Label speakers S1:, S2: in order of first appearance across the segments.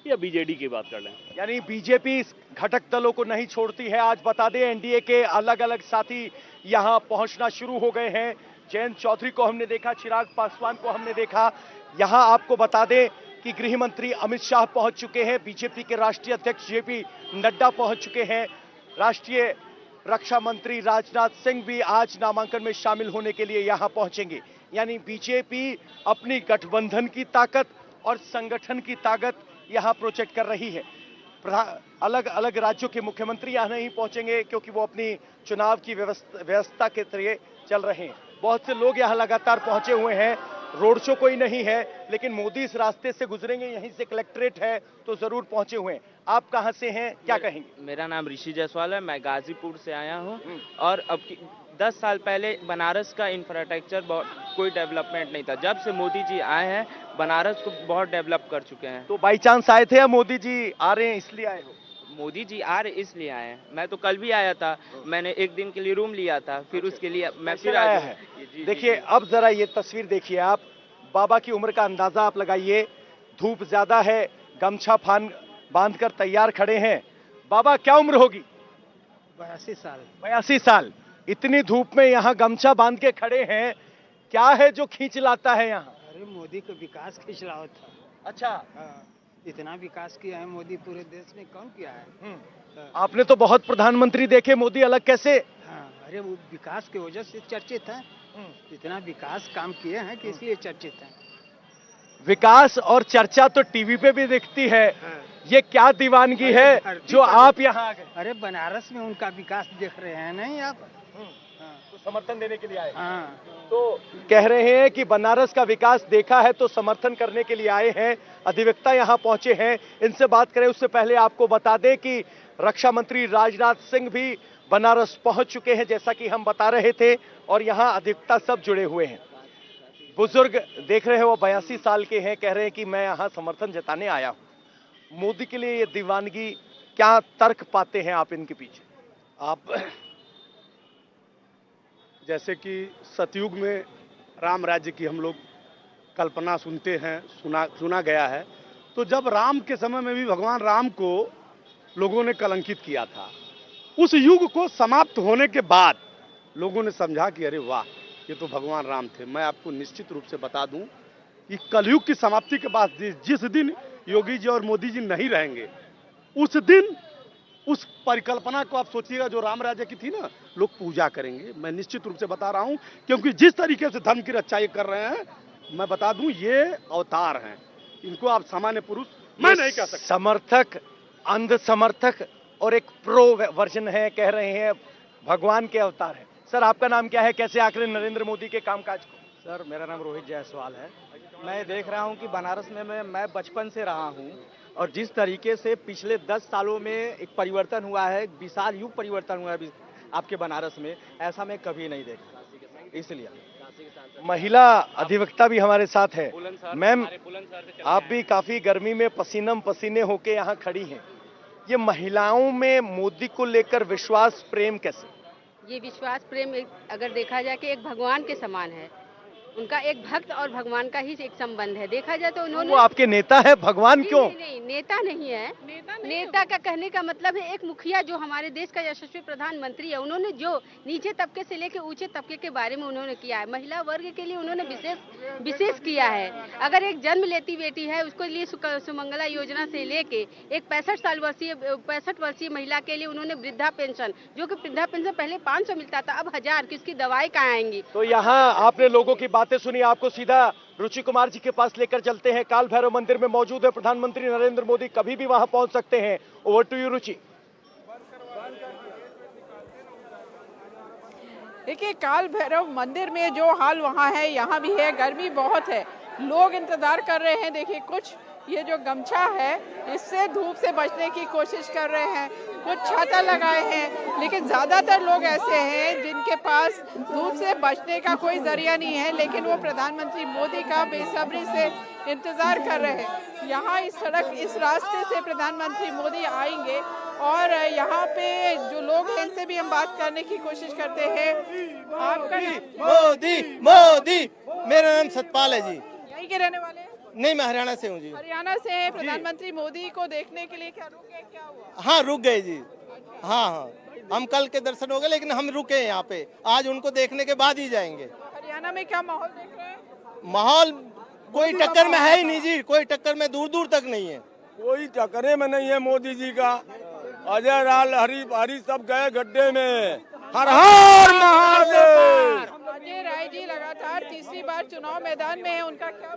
S1: या बीजेडी की बात कर लें।
S2: यानी बीजेपी घटक दलों को नहीं छोड़ती है। आज बता दें एनडीए के अलग अलग साथी यहां पहुंचना शुरू हो गए हैं। जयंत चौधरी को हमने देखा, चिराग पासवान को हमने देखा। यहां आपको बता दें कि गृह मंत्री अमित शाह पहुंच चुके हैं, बीजेपी के राष्ट्रीय अध्यक्ष जेपी नड्डा पहुंच चुके हैं, राष्ट्रीय रक्षा मंत्री राजनाथ सिंह भी आज नामांकन में शामिल होने के लिए यहां पहुंचेंगे। यानी बीजेपी अपनी गठबंधन की ताकत और संगठन की ताकत यहां प्रोजेक्ट कर रही है। अलग अलग राज्यों के मुख्यमंत्री यहां नहीं पहुंचेंगे क्योंकि वो अपनी चुनाव की व्यवस्था के तरीके चल रहे हैं। बहुत से लोग यहां लगातार पहुंचे हुए हैं। रोड शो कोई नहीं है, लेकिन मोदी इस रास्ते से गुजरेंगे, यहीं से कलेक्ट्रेट है, तो जरूर पहुंचे हुए हैं। आप कहां से हैं, क्या कहेंगे?
S3: मेरा नाम ऋषि जायसवाल है, मैं गाजीपुर से आया हूं। और अब 10 साल पहले बनारस का इंफ्रास्ट्रक्चर कोई डेवलपमेंट नहीं था। जब से मोदी जी आए हैं बनारस को बहुत डेवलप कर चुके हैं।
S2: तो बाई चांस आए थे या मोदी जी आ रहे हैं इसलिए आए हो?
S3: मोदी जी आ रहे इसलिए आए हैं। मैं तो कल भी आया था, मैंने एक दिन के लिए रूम लिया था, फिर उसके लिए मैं फिर
S2: आया है। देखिए अब जरा ये तस्वीर देखिए आप, बाबा की उम्र का अंदाजा आप लगाइए। धूप ज्यादा है, गमछा बांधकर तैयार खड़े हैं। बाबा क्या उम्र होगी?
S4: 82 साल।
S2: 82 साल। इतनी धूप में यहाँ गमछा बांध के खड़े हैं, क्या है जो खींच लाता है यहाँ?
S4: अरे मोदी को विकास खींच रहा था।
S2: अच्छा।
S4: हाँ, इतना विकास किया है मोदी, पूरे देश में कौन किया है? हाँ।
S2: आपने तो बहुत प्रधानमंत्री देखे, मोदी अलग कैसे?
S4: हाँ, अरे वो विकास की वजह से चर्चित है। इतना विकास काम किए हैं कि इसलिए चर्चित है।
S2: विकास और चर्चा तो टीवी पे भी दिखती है।
S4: हाँ।
S2: ये क्या दीवानगी है जो आप यहाँ आ गए?
S4: अरे बनारस में उनका विकास देख रहे हैं नहीं आप?
S2: तो समर्थन देने के लिए आए?
S4: हाँ।
S2: तो कह रहे हैं कि बनारस का विकास देखा है तो समर्थन करने के लिए आए हैं। अधिवक्ता यहाँ पहुंचे हैं, इनसे बात करें। उससे पहले आपको बता दें कि रक्षा मंत्री राजनाथ सिंह भी बनारस पहुंच चुके हैं, जैसा कि हम बता रहे थे, और यहाँ अधिवक्ता सब जुड़े हुए हैं। बुजुर्ग देख रहे हो, 82 साल के हैं, कह रहे हैं कि मैं यहाँ समर्थन जताने आया हूँ। मोदी के लिए ये दीवानगी, क्या तर्क पाते हैं आप इनके पीछे?
S5: आप जैसे कि सतयुग में राम राज्य की हम लोग कल्पना सुनते हैं, सुना गया है। तो जब राम के समय में भी भगवान राम को लोगों ने कलंकित किया था, उस युग को समाप्त होने के बाद लोगों ने समझा कि अरे वाह, ये तो भगवान राम थे। मैं आपको निश्चित रूप से बता दूं कि कलयुग की समाप्ति के बाद जिस दिन योगी जी और मोदी जी नहीं रहेंगे, उस दिन उस परिकल्पना को आप सोचिएगा जो राम राज्य की थी ना, लोग पूजा करेंगे। मैं निश्चित रूप से बता रहा हूं, क्योंकि जिस तरीके से धर्म की रक्षा ये कर रहे हैं, मैं बता दूं ये अवतार हैं। इनको आप सामान्य पुरुष मैं नहीं कह सकता।
S2: समर्थक, अंध समर्थक और एक प्रो वर्जन है, कह रहे हैं भगवान के अवतार है। सर आपका नाम क्या है, कैसे आखिर नरेंद्र मोदी के कामकाज को?
S6: सर मेरा नाम रोहित जायसवाल है। मैं देख रहा हूं कि बनारस में मैं बचपन से रहा हूं, और जिस तरीके से पिछले 10 सालों में एक परिवर्तन हुआ है, विशाल युग परिवर्तन हुआ है आपके बनारस में, ऐसा मैं कभी नहीं देखा। इसलिए
S2: महिला अधिवक्ता भी हमारे साथ है। मैम, आप भी काफी गर्मी में पसीनम पसीने होके यहाँ खड़ी हैं। ये महिलाओं में मोदी को लेकर विश्वास प्रेम कैसे?
S7: ये विश्वास प्रेम अगर देखा जाए कि एक भगवान के समान है। उनका एक भक्त और भगवान का ही एक संबंध है। देखा जाए तो उन्होंने,
S2: वो आपके नेता है, भगवान क्यों?
S7: नहीं, नेता नहीं है। नेता का कहने का मतलब है एक मुखिया जो हमारे देश का यशस्वी प्रधानमंत्री है। उन्होंने जो नीचे तबके से लेकर ऊंचे तबके के बारे में उन्होंने किया है, महिला वर्ग के लिए उन्होंने विशेष किया है। अगर एक जन्म लेती बेटी है, उसको लिए सुमंगला योजना से लेके एक 65 वर्षीय महिला के लिए उन्होंने वृद्धा पेंशन, जो कि वृद्धा पेंशन पहले 500 मिलता था, अब 1000, किसकी दवाई कहाँ आएंगी?
S2: तो यहाँ आपने लोगों की बातें सुनी, आपको सीधा रुचि कुमार जी के पास लेकर चलते हैं। काल भैरव मंदिर में मौजूद है प्रधानमंत्री नरेंद्र मोदी, कभी भी वहां पहुंच सकते हैं। ओवर टू यू रुचि।
S8: देखिए काल भैरव मंदिर में जो हाल वहाँ है, यहाँ भी है। गर्मी बहुत है, लोग इंतजार कर रहे हैं। देखिए कुछ ये जो गमछा है इससे धूप से बचने की कोशिश कर रहे हैं, कुछ छाता लगाए हैं, लेकिन ज़्यादातर लोग ऐसे हैं जिनके पास धूप से बचने का कोई जरिया नहीं है, लेकिन वो प्रधानमंत्री मोदी का बेसब्री से इंतज़ार कर रहे हैं। यहाँ इस रास्ते से प्रधानमंत्री मोदी आएंगे और यहाँ पे जो लोग हैं इनसे भी हम बात करने की कोशिश करते हैं। आपका
S9: मोदी मोदी, मेरा नाम सतपाल है जी।
S8: यहीं के रहने वाले हैं?
S1: नहीं, मैं हरियाणा से हूँ जी।
S8: हरियाणा से प्रधानमंत्री मोदी को देखने के लिए क्या रुके, क्या हुआ?
S1: हाँ, रुक गए जी। हाँ हाँ, हम कल के दर्शन हो गए, लेकिन हम रुके हैं यहाँ पे, आज उनको देखने के बाद ही जाएंगे।
S8: हरियाणा में क्या माहौल देख रहे हैं?
S1: माहौल कोई टक्कर में है ही नहीं जी, कोई टक्कर में दूर दूर तक नहीं है।
S9: कोई टक्करे में नहीं है मोदी जी का। अजय लाल हरी सब गए गड्ढे में। हर हर महादेव।
S8: अजय राय जी लगातार तीसरी बार चुनाव मैदान में है, उनका क्या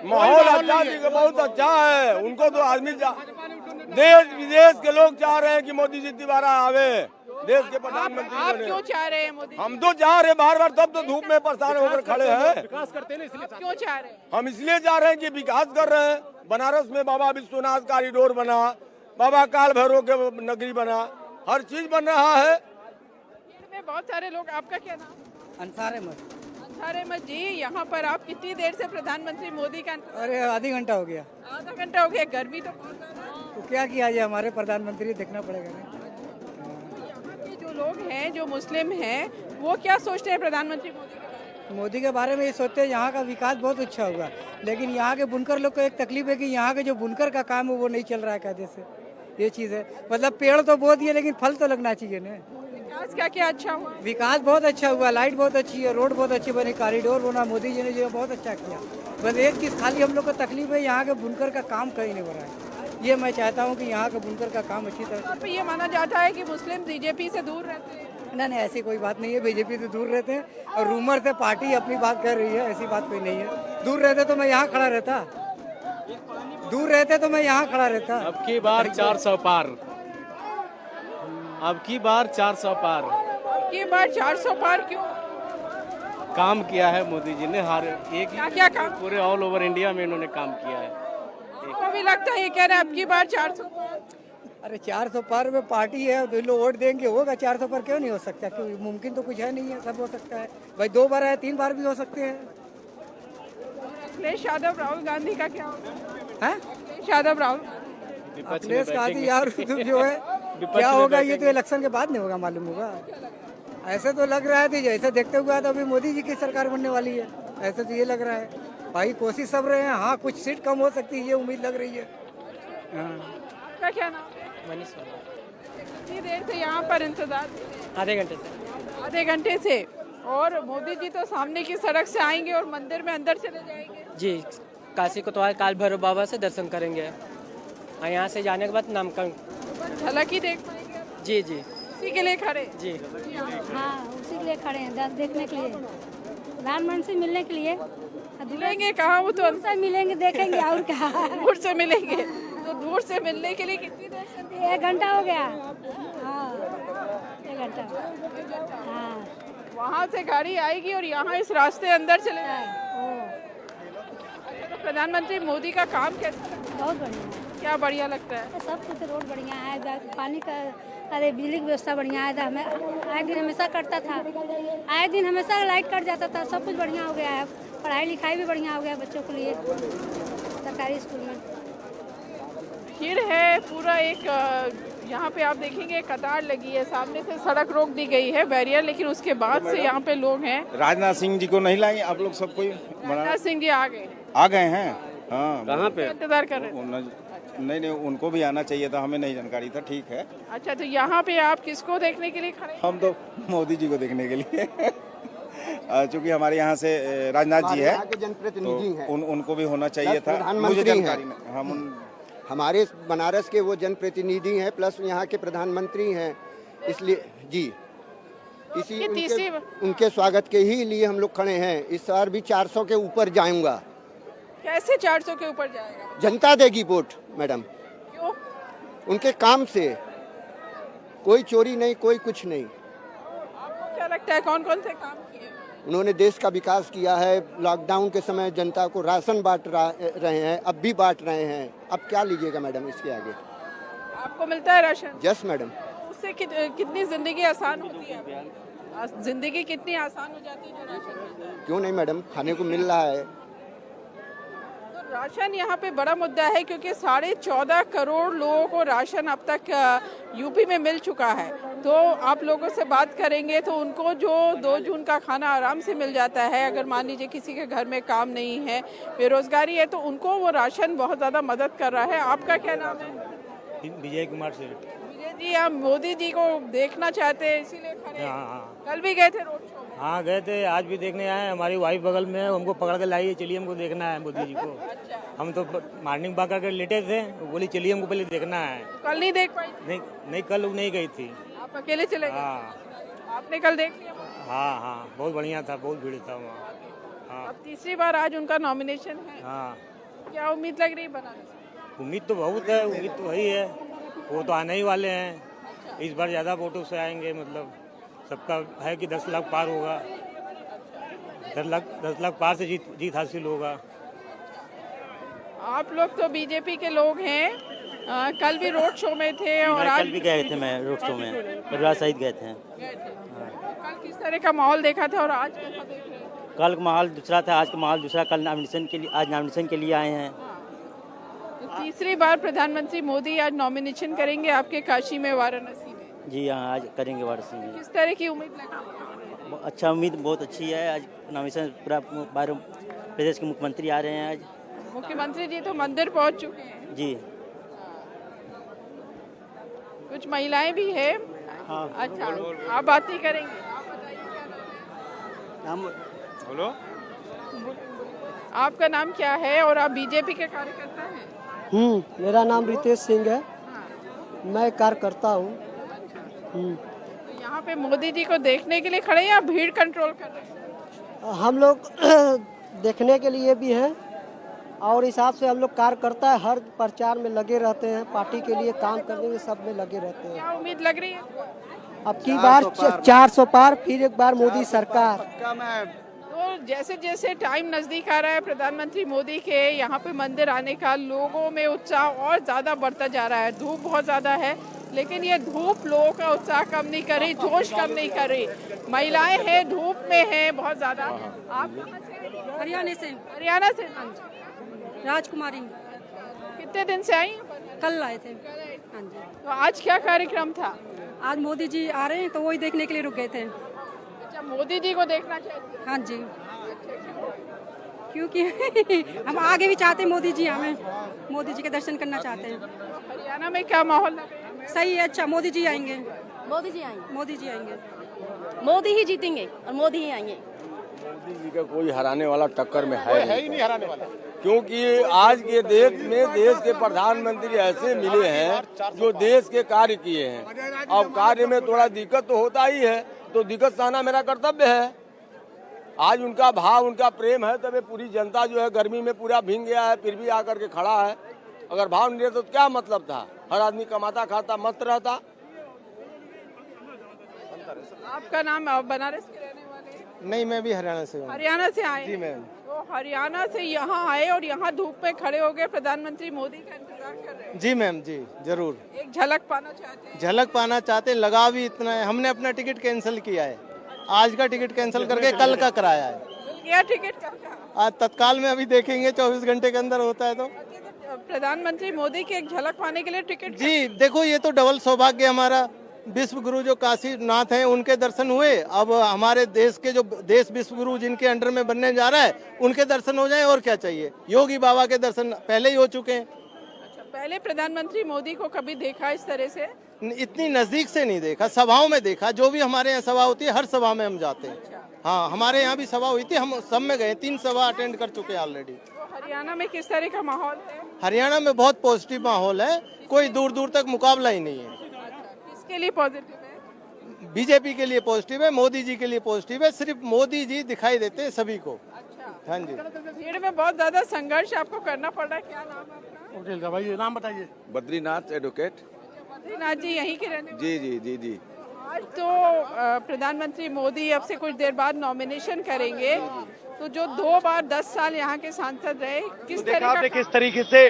S9: माहौल अच्छा जी, बहुत अच्छा है। उनको तो आदमी देश विदेश के लोग चाह रहे हैं कि मोदी जी दोबारा आवे देश के प्रधानमंत्री।
S8: आप क्यों चाह रहे हैं मोदी?
S9: हम तो चाह रहे बार बार, तब तो धूप में परेशान होकर खड़े हैं।
S8: विकास करते हैं इसलिए क्यों चाह रहे हैं?
S9: हम इसलिए चाह रहे हैं कि विकास कर रहे हैं। बनारस में बाबा विश्वनाथ कॉरिडोर बना, बाबा काल भैरव के नगरी बना, हर चीज बन रहा है।
S8: बहुत सारे लोग, आपका क्या नाम?
S4: अंसार अहमद।
S8: अंसार अहमद जी, यहाँ पर आप कितनी देर से प्रधानमंत्री मोदी का?
S4: अरे आधी घंटा हो गया।
S8: आधा घंटा हो गया। गर्मी तो बहुत ज्यादा है।
S4: तो क्या किया जाए, हमारे प्रधानमंत्री देखना पड़ेगा ना।
S8: यहाँ के जो लोग हैं, जो मुस्लिम हैं, वो क्या सोचते हैं प्रधानमंत्री मोदी के बारे में?
S4: मोदी के बारे में ये सोचते हैं यहाँ का विकास बहुत अच्छा होगा, लेकिन यहाँ के बुनकर लोग को एक तकलीफ है कि यहाँ के जो बुनकर का काम है वो नहीं चल रहा है कायदे से। ये चीज़ है, मतलब पेड़ तो बो दिए लेकिन फल तो लगना चाहिए ना।
S8: विकास क्या क्या अच्छा हुआ?
S4: विकास बहुत अच्छा हुआ, लाइट बहुत अच्छी है, रोड बहुत अच्छी बनी, कॉरिडोर बना, मोदी जी ने जो बहुत अच्छा किया। बस एक चीज़ खाली हम लोग को तकलीफ है, यहाँ के बुनकर का काम कहीं नहीं हो रहा है। ये मैं चाहता हूँ कि यहाँ का बुनकर का काम अच्छी तरह।
S8: तो ये माना जाता है कि मुस्लिम बीजेपी से दूर रहते हैं।
S4: नहीं, ऐसी कोई बात नहीं है, बीजेपी से दूर रहते हैं और रूमर से पार्टी अपनी बात कर रही है, ऐसी बात कोई नहीं है। दूर रहते तो मैं यहाँ खड़ा रहता, दूर रहते तो मैं यहाँ खड़ा रहता।
S10: अब की बार 400 पार, अब की बार 400 पार।
S8: ये बार 400 पार क्यों?
S10: काम किया है मोदी जी ने, हर एक
S8: क्या काम?
S10: पूरे ऑल ओवर इंडिया में इन्होंने काम किया है।
S8: अभी लगता है ये कह रहे हैं अब की बार 400 पार।
S4: अरे 400 पार में पार्टी है, तो लोग वोट देंगे, होगा 400 पार क्यों नहीं हो सकता? क्यों, मुमकिन तो कुछ है नहीं है, सब हो सकता है भाई। 2 बार है, 3 बार भी हो सकते हैं।
S8: अखिलेश यादव राहुल गांधी का क्या होगा?
S4: हैं?
S8: अखिलेश यादव राहुल
S4: अखिलेश गांधी यार जो है क्या होगा, ये तो इलेक्शन के बाद नहीं होगा, मालूम होगा। ऐसे तो लग रहा है कि जैसे देखते हुए तो अभी मोदी जी की सरकार बनने वाली है, ऐसे तो ये लग रहा है भाई। कोशिश सब रहे हैं, हाँ कुछ सीट कम हो सकती है, ये उम्मीद लग रही है।
S8: आपका क्या नाम है?
S11: मनीष।
S8: कितनी देर से यहाँ पर इंतजार?
S11: आधे घंटे से।
S8: आधे घंटे से। और मोदी जी तो सामने की सड़क से आएंगे और मंदिर में अंदर चले जाएंगे?
S11: जी, काशी कोतवाल काल भैरव बाबा से दर्शन करेंगे और यहाँ से जाने के बाद नामकरण।
S8: झलक ही देख पाएंगे?
S11: जी जी,
S8: उसी के लिए खड़े?
S11: जी
S12: हाँ, उसी के लिए खड़े हैं, देखने के लिए, प्रधानमंत्री से मिलने के लिए।
S8: मिलेंगे कहाँ? वो तो
S12: से मिलेंगे, देखेंगे और क्या।
S8: दूर से मिलेंगे, तो दूर से मिलने के लिए कितनी देर से?
S12: 1 घंटा हो गया। हाँ, 1 घंटा। हाँ,
S8: वहाँ से गाड़ी आएगी और यहाँ इस रास्ते अंदर चले जाएंगे। तो प्रधानमंत्री मोदी का काम कैसा?
S12: बहुत बढ़िया। क्या बढ़िया लगता है? सब कुछ रोड बढ़िया है, पानी का, अरे बिजली की व्यवस्था बढ़िया है। हमें आए दिन हमेशा कटता था, आए दिन हमेशा लाइट कट जाता था। सब कुछ बढ़िया हो गया है, पढ़ाई लिखाई भी बढ़िया हो गया है बच्चों के लिए सरकारी स्कूल में।
S8: भीड़ है पूरा एक, यहाँ पे आप देखेंगे कतार लगी है, सामने से सड़क रोक दी गई है बैरियर, लेकिन उसके बाद से यहाँ पे लोग हैं।
S13: राजनाथ सिंह जी को नहीं लाएंगे आप लोग? सब कोई
S8: राजनाथ सिंह जी आ गए
S13: हैं। हाँ,
S10: कहाँ पे
S8: इंतजार कर रहे थे?
S13: नहीं, उनको भी आना चाहिए था, हमें नहीं जानकारी था। ठीक है।
S8: अच्छा, तो यहाँ पे आप किसको देखने के लिए खड़े?
S13: हम तो मोदी जी को देखने के लिए चूँकि हमारे यहाँ से राजनाथ जी है, जनप्रतिनिधि हैं, उनको भी होना चाहिए था। मुझे जानकारी नहीं। हम
S14: हमारे बनारस के वो जनप्रतिनिधि हैं, प्लस यहाँ के प्रधानमंत्री हैं, इसलिए जी उनके स्वागत के ही लिए हम लोग खड़े हैं। इस बार भी 400 के ऊपर जाऊंगा।
S8: कैसे 400 के ऊपर जाएगा?
S14: जनता देगी वोट मैडम।
S8: क्यों?
S14: उनके काम से, कोई चोरी नहीं, कोई कुछ नहीं।
S8: आपको क्या लगता है कौन कौन से काम किए?
S14: उन्होंने देश का विकास किया है। लॉकडाउन के समय जनता को राशन बांट रहे हैं, अब भी बांट रहे हैं। अब क्या लीजिएगा मैडम इसके आगे?
S8: आपको मिलता है राशन?
S14: Yes madam.
S8: उससे कितनी जिंदगी आसान होती है? जिंदगी कितनी आसान हो जाती है जो राशन मिलता है?
S14: क्यों नहीं मैडम, खाने को मिल रहा है।
S8: तो राशन यहाँ पे बड़ा मुद्दा है क्योंकि 14.5 करोड़ लोगों को राशन अब तक यूपी में मिल चुका है। तो आप लोगों से बात करेंगे तो उनको जो 2 जून का खाना आराम से मिल जाता है, अगर मान लीजिए किसी के घर में काम नहीं है, बेरोजगारी है, तो उनको वो राशन बहुत ज़्यादा मदद कर रहा है। आपका क्या नाम है?
S10: विजय कुमार से।
S8: विजय जी, आप मोदी जी को देखना चाहते हैं इसीलिए खड़े हैं?
S10: हाँ,
S8: कल भी गए थे रोड शो में?
S10: हाँ गए थे, आज भी देखने आए। हमारी वाइफ बगल में है, हमको पकड़ के लाई है, चलिए हमको देखना है मोदी जी को।
S8: अच्छा।
S10: हम तो मॉर्निंग वॉक करके लेटे थे, वो बोली चलिए हमको पहले देखना है।
S8: कल नहीं देख पाई?
S10: नहीं कल वो नहीं गई थी।
S8: आप अकेले चले गए?
S10: हाँ।
S8: आपने कल देख लिया?
S10: हाँ बहुत बढ़िया था, बहुत भीड़ था वहाँ। हाँ।
S8: अब तीसरी बार आज उनका नॉमिनेशन है।
S10: हाँ।
S8: क्या उम्मीद लग रही है बनारस?
S10: उम्मीद तो बहुत है, उम्मीद तो वही है, वो तो आने ही वाले हैं। इस बार ज़्यादा वोटों से आएंगे, मतलब सबका है कि 10 लाख पार होगा, 10 लाख पार से जीत हासिल होगा।
S8: आप लोग तो बीजेपी के लोग हैं, कल भी रोड शो में थे और आज
S15: कल भी गए थे, मैं रोड शो में परिवार सहित गए थे।
S8: कल किस तरह का माहौल देखा था और आज कैसा देख रहे हैं?
S15: कल का माहौल दूसरा था, आज का माहौल दूसरा। कल नॉमिनेशन के लिए, आज नॉमिनेशन के लिए आए हैं।
S8: तो तीसरी बार प्रधानमंत्री मोदी आज नॉमिनेशन करेंगे आपके काशी में, वाराणसी में?
S15: जी हाँ, आज करेंगे वाराणसी में।
S8: किस तरह की उम्मीद लग रही है?
S15: अच्छा, उम्मीद बहुत अच्छी है। आज नॉमिनेशन पूरा 12 प्रदेश के मुख्यमंत्री आ रहे हैं आज।
S8: मुख्यमंत्री जी तो मंदिर पहुंच चुके हैं।
S15: जी।
S8: कुछ महिलाएं भी है।
S15: हाँ।
S8: अच्छा, आप बात नहीं करेंगे?
S15: बोलो।
S8: आपका नाम क्या है और आप बीजेपी के कार्यकर्ता हैं?
S16: मेरा नाम रितेश सिंह है, मैं कार्यकर्ता हूँ।
S8: तो यहाँ पे मोदी जी को देखने के लिए खड़े हैं या भीड़ कंट्रोल कर रहे हैं?
S16: हम लोग देखने के लिए भी हैं और हिसाब से हम लोग कार्यकर्ता है, हर प्रचार में लगे रहते हैं, पार्टी के लिए काम करने में सब में लगे रहते हैं।
S8: क्या उम्मीद लग रही है?
S16: अब की बार 400 पार, फिर एक बार मोदी सरकार।
S8: तो जैसे जैसे टाइम नजदीक आ रहा है प्रधानमंत्री मोदी के यहाँ पे मंदिर आने का, लोगों में उत्साह और ज्यादा बढ़ता जा रहा है। धूप बहुत ज्यादा है लेकिन ये धूप लोगों का उत्साह कम नहीं कर रही, जोश कम नहीं कर रही। महिलाएं हैं, धूप में हैं बहुत ज्यादा। आप कहाँ से?
S12: हरियाणा से।
S8: हरियाणा से?
S12: राजकुमारी।
S8: कितने दिन से आई?
S12: कल आए थे। हाँ जी।
S8: तो आज क्या कार्यक्रम था?
S12: आज मोदी जी आ रहे हैं तो वही देखने के लिए रुक गए थे।
S8: अच्छा, मोदी जी को देखना चाहते हैं?
S12: हाँ जी, क्योंकि हम आगे भी चाहते हैं, मोदी जी हमें मोदी जी के दर्शन करना चाहते हैं।
S8: हरियाणा में क्या माहौल है?
S12: सही है, अच्छा मोदी जी आएंगे।
S17: मोदी जी आएंगे।
S12: मोदी जी आएंगे।
S17: मोदी ही जीतेंगे और मोदी ही आएंगे।
S9: मोदी जी का कोई हराने वाला टक्कर में है ही नहीं हराने वाला, क्योंकि आज के देश में देश के प्रधानमंत्री ऐसे मिले हैं जो देश के कार्य किए हैं। अब कार्य में थोड़ा दिक्कत तो होता ही है, तो दिक्कत सहना मेरा कर्तव्य है। आज उनका भाव, उनका प्रेम है, तब पूरी जनता जो है गर्मी में पूरा भीग गया है, फिर भी आकर के खड़ा है। अगर भाव नहीं रहता तो क्या मतलब था? हर आदमी कमाता खाता मस्त रहता।
S8: आपका नाम? बनारस के रहने वाले?
S1: नहीं, मैं भी हरियाणा से हूँ।
S8: हरियाणा से आए?
S1: जी मैम।
S8: तो हरियाणा से यहाँ आए और यहाँ धूप में खड़े हो गए, प्रधानमंत्री मोदी का इंतजार कर रहे हैं?
S1: जी मैम, जी जरूर।
S8: एक झलक पाना चाहते हैं?
S1: झलक पाना चाहते हैं, लगा भी इतना है। हमने अपना टिकट कैंसिल किया है, आज का टिकट कैंसिल करके कल का कराया है।
S8: क्या टिकट का?
S1: आज तत्काल में अभी देखेंगे, 24 घंटे के अंदर होता है। तो
S8: प्रधानमंत्री मोदी की एक झलक पाने के लिए टिकट?
S1: जी देखो, ये तो डबल सौभाग्य हमारा। विश्व गुरु जो काशीनाथ हैं उनके दर्शन हुए, अब हमारे देश के जो देश विश्व गुरु जिनके अंडर में बनने जा रहा है उनके दर्शन हो जाएं, और क्या चाहिए। योगी बाबा के दर्शन पहले ही हो चुके हैं।
S8: अच्छा, पहले प्रधानमंत्री मोदी को कभी देखा इस तरह से?
S1: इतनी नजदीक से नहीं देखा, सभाओं में देखा। जो भी हमारे यहाँ सभा होती है, हर सभा में हम जाते हैं। हाँ, हमारे यहाँ भी सभा हुई थी, हम सब में गए, 3 सभा अटेंड कर चुके हैं ऑलरेडी।
S8: तो हरियाणा में किस तरह का माहौल है?
S1: हरियाणा में बहुत पॉजिटिव माहौल है, कोई दूर दूर तक मुकाबला ही नहीं है।
S8: किसके लिए पॉजिटिव है?
S1: बीजेपी के लिए पॉजिटिव है, मोदी जी के लिए पॉजिटिव है। सिर्फ मोदी जी दिखाई देते हैं सभी को।
S8: अच्छा।
S1: हाँ जी।
S8: भीड़ में बहुत ज्यादा संघर्ष आपको करना पड़ रहा है, क्या नाम है आपका?
S18: होटल का भाई नाम बताइए।
S19: बद्रीनाथ एडवोकेट।
S8: बद्रीनाथ जी यहीं के रहने वाले?
S19: जी जी जी जी।
S8: आज तो प्रधानमंत्री मोदी अब से कुछ देर बाद नॉमिनेशन करेंगे, तो जो 2 बार 10 साल यहाँ के सांसद रहे, किस तरह का
S2: किस तरीके से